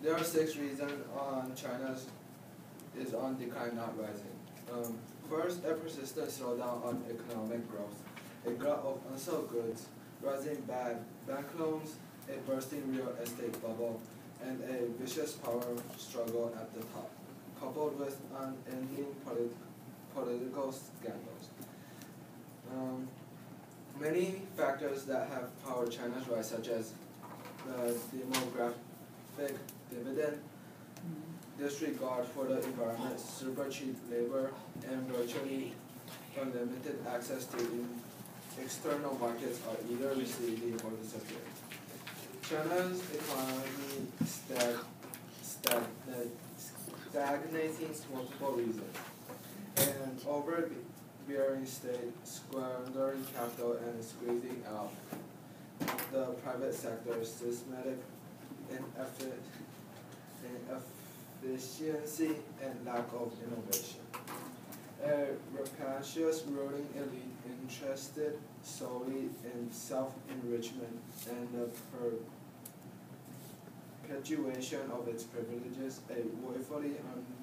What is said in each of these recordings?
There are 6 reasons on China's is on decline, not rising. First, a persistent slowdown on economic growth, a glut of unsold goods, rising bank loans, a bursting real estate bubble, and a vicious power struggle at the top, coupled with unending political scandals. Many factors that have powered China's rise, such as the demographic dividend, disregard for the environment, super cheap labor, and virtually unlimited access to external markets are either receding or disappearing. China's economy stagnating for multiple reasons. An overbearing state squandering capital and squeezing out the private sector, systematic inefficiency and lack of innovation. A rapacious ruling elite interested solely in self-enrichment and the perpetuation of its privileges, a woefully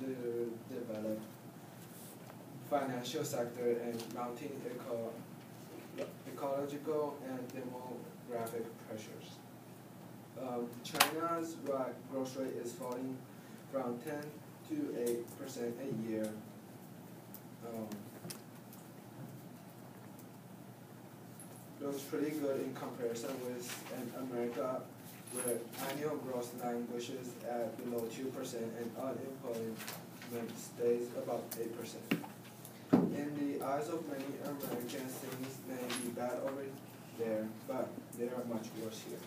underdeveloped financial sector, and mounting ecological and demographic pressures. China's growth rate is falling from 10 to 8% a year. Looks pretty good in comparison with America, where annual growth languishes at below 2% and unemployment stays about 8%. In the eyes of many Americans, things may be bad over there, but they are much worse here.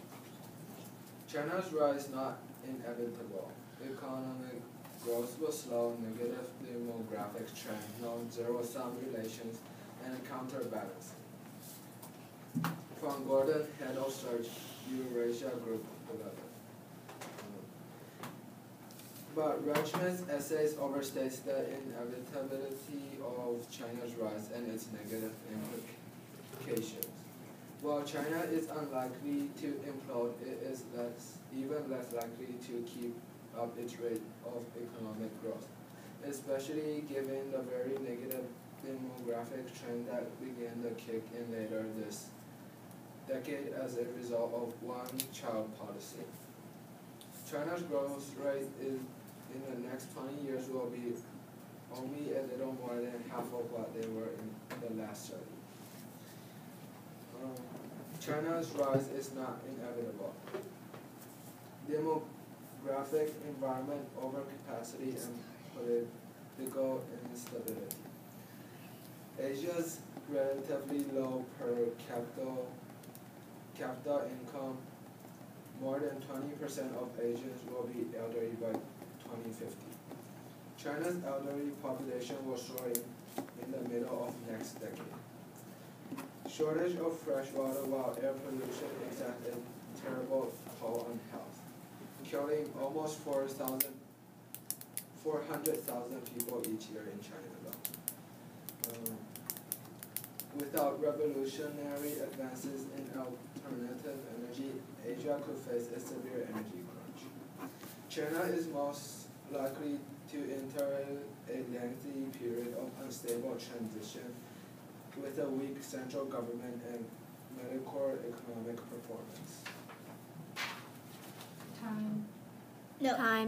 China's rise is not inevitable. Economic growth will slow, negative demographic trend, non-zero-sum relations, and counterbalancing. From Gordon, Head of Search, Eurasia Group 11. But Rachman's essays overstates the inevitability of China's rise and its negative implications. While China is unlikely to implode, it is even less likely to keep up its rate of economic growth, especially given the very negative demographic trend that began to kick in later this decade as a result of one-child policy. China's growth rate in the next 20 years will be only a little more than half of what they were in the last study. China's rise is not inevitable. Demographic environment, overcapacity, and political instability. Asia's relatively low per capita income, more than 20% of Asians will be elderly by 2050. China's elderly population will soar in the middle of next decade. Shortage of fresh water while air pollution exacts a terrible toll on health, killing almost 400,000 people each year in China alone. Without revolutionary advances in alternative energy, Asia could face a severe energy crunch. China is most likely to enter a lengthy period of unstable transition with a weak central government and mediocre economic performance. Time. No. Time.